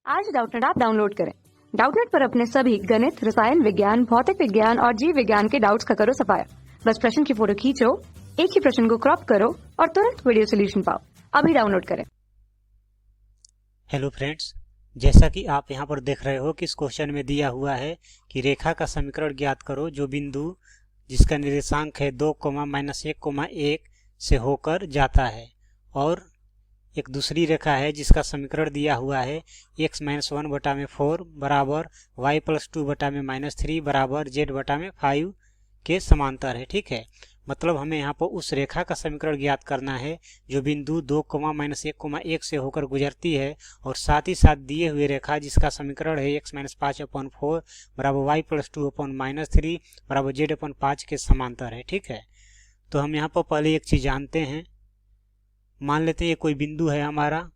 आज Doubtnut app download करें। Doubtnut पर अपने सभी गणित, रसायन विज्ञान, भौतिक विज्ञान और जीव विज्ञान के डाउट्स का करो सफाया। बस प्रश्न की फोटो खींचो, एक ही प्रश्न को क्रॉप करो और तुरंत वीडियो सोल्यूशन पाओ। अभी डाउनलोड करें। हेलो फ्रेंड्स, जैसा कि आप यहाँ पर देख रहे हो कि इस क्वेश्चन में दिया हुआ है कि रेखा का समीकरण ज्ञात करो जो बिंदु जिसका निर्देशांक है 2, -1, 1 से होकर जाता है, और एक दूसरी रेखा है जिसका समीकरण दिया हुआ है x-1/4 बराबर y+2/-3 बराबर z/5 के समांतर है। ठीक है, मतलब हमें यहाँ पर उस रेखा का समीकरण ज्ञात करना है जो बिंदु 2, -1, 1 से होकर गुजरती है, और साथ ही साथ दिए हुए रेखा जिसका समीकरण है x-5/4 बराबर y+2/-3 बराबर z/5 के समांतर है। ठीक है, तो हम यहाँ पर पहले एक चीज जानते हैं। मान लेते हैं ये कोई बिंदु है हमारा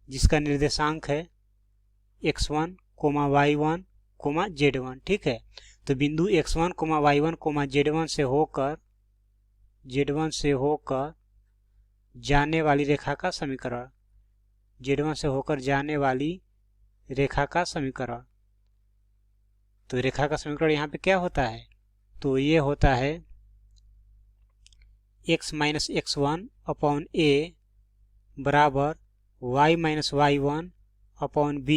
जिसका निर्देशांक है x1, y1, z1। ठीक है, तो बिंदु x1, y1, z1 से होकर जाने वाली रेखा का समीकरण, z1 से होकर जाने वाली रेखा का समीकरण। तो रेखा का समीकरण यहाँ पे क्या होता है? तो ये होता है x-x1/a बराबर y-y1/b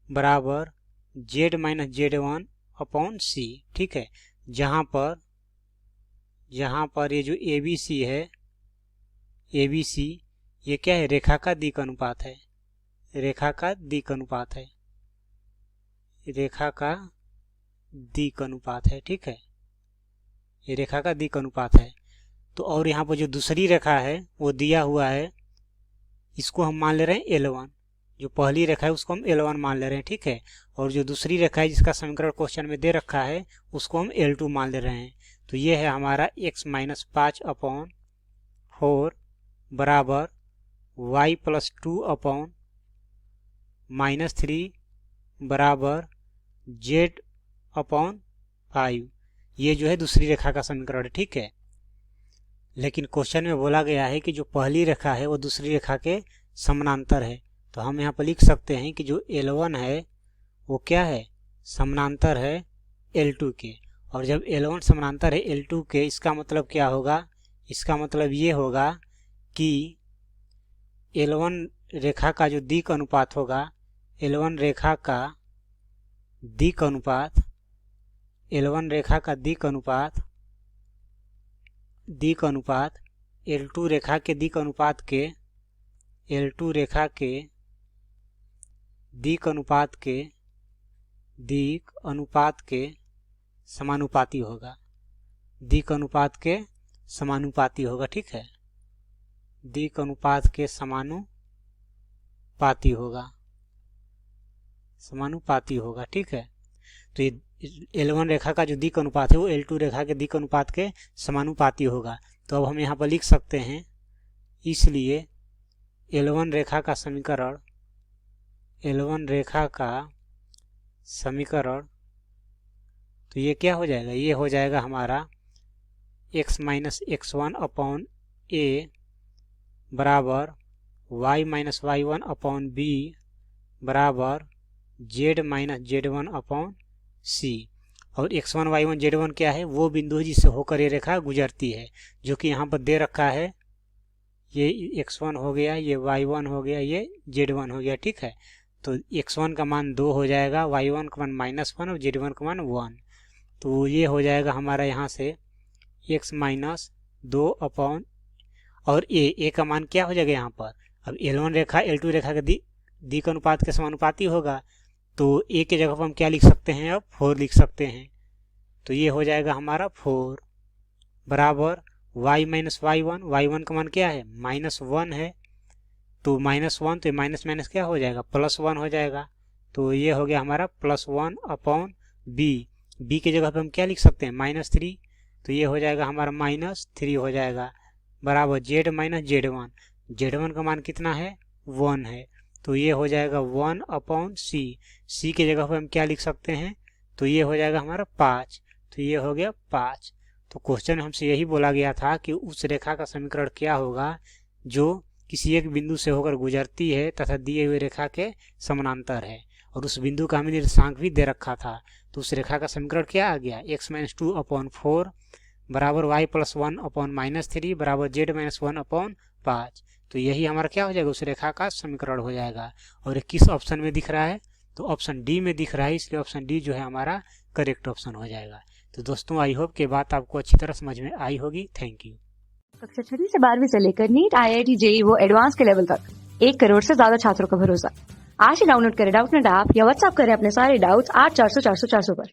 बराबर z-z1/c। ठीक है, जहाँ पर ये जो ABC है, ABC ये क्या है? रेखा का दिक् अनुपात है, रेखा का दिक् अनुपात है, रेखा का दिक् अनुपात है। ठीक है, ये रेखा का दिक् अनुपात है। तो और यहाँ पर जो दूसरी रेखा है वो दिया हुआ है, इसको हम मान ले रहे हैं L1। जो पहली रेखा है उसको हम L1 मान ले रहे हैं। ठीक है, और जो दूसरी रेखा है जिसका समीकरण क्वेश्चन में दे रखा है उसको हम L2 मान ले रहे हैं। तो ये है हमारा x-5/4 बराबर y+2/-3 बराबर z/5। ये जो है दूसरी रेखा का समीकरण है। ठीक है, लेकिन क्वेश्चन में बोला गया है कि जो पहली रेखा है वो दूसरी रेखा के समानांतर है। तो हम यहाँ पर लिख सकते हैं कि जो L1 है वो क्या है? समानांतर है L2 के। और जब L1 समानांतर है L2 के, इसका मतलब क्या होगा? इसका मतलब ये होगा कि L1 रेखा का जो दिक् अनुपात होगा, L1 रेखा का दिक् अनुपात, L1 रेखा का दिक् अनुपात L2 रेखा के दिक् अनुपात के, L2 रेखा के दिक् अनुपात के समानुपाती होगा, दिक् अनुपात के समानुपाती होगा। ठीक है, दिक् अनुपात के समानुपाती होगा। ठीक है, तो ये L1 रेखा का जो दिक् अनुपात है वो L2 रेखा के दिक् अनुपात के समानुपाती होगा। तो अब हम यहाँ पर लिख सकते हैं, इसलिए L1 रेखा का समीकरण, तो ये क्या हो जाएगा? ये हो जाएगा हमारा x-x1/a बराबर y-y1/b बराबर z-z1/c। और x1, y1, z1 क्या है? वो बिंदु है जिससे होकर ये रेखा गुजरती है, जो कि यहाँ पर दे रखा है। ये x1 हो गया, ये y1 हो गया, ये z1 हो गया। ठीक है, तो x1 का मान 2 हो जाएगा, y1 का मान -1 और z1 का मान 1। तो ये हो जाएगा हमारा यहाँ से x-2 अपॉन, और a का मान क्या हो जाएगा यहाँ पर? अब L1 रेखा L2 रेखा के दिक् अनुपात के समानुपाती होगा, तो a के जगह पर हम क्या लिख सकते हैं? अब 4 लिख सकते हैं। तो ये हो जाएगा हमारा 4 बराबर y-y1, y1 का मान क्या है? -1 है, तो -1, तो माइनस माइनस क्या हो जाएगा? +1 हो जाएगा। तो ये हो गया हमारा +1/b। b के जगह पे हम क्या लिख सकते हैं? -3, तो ये हो जाएगा हमारा -3 हो जाएगा बराबर z-z1। z1 का मान कितना है? 1 है, तो ये हो जाएगा 1/c। c के जगह पे हम क्या लिख सकते हैं? तो ये हो जाएगा हमारा 5, तो ये हो गया 5। तो क्वेश्चन हमसे यही बोला गया था कि उस रेखा का समीकरण क्या होगा जो किसी एक बिंदु से होकर गुजरती है तथा दिए हुए रेखा के समानांतर है। और उस बिंदु का हमें निर्देशांक भी दे रखा था। तो उस रेखा का समीकरण क्या आ गया, x-2/4 बराबर y+1/-3 बराबर z-1/5। तो यही हमारा क्या हो जाएगा, उस रेखा का समीकरण हो जाएगा। और ये किस ऑप्शन में दिख रहा है, तो ऑप्शन डी में दिख रहा है, इसलिए ऑप्शन डी जो है हमारा करेक्ट ऑप्शन हो जाएगा। तो दोस्तों आई होप कि बात आपको अच्छी तरह समझ में आई होगी। Thank you. कक्षा 6 से 12वीं से लेकर नीट, IIT, JEE वो एडवांस के लेवल तक 1 करोड़ से ज्यादा छात्रों का भरोसा। आज ही डाउनलोड करें डाउटनेट ऐप या व्हाट्सएप करें अपने सारे डाउट्स 8400 400 400 पर।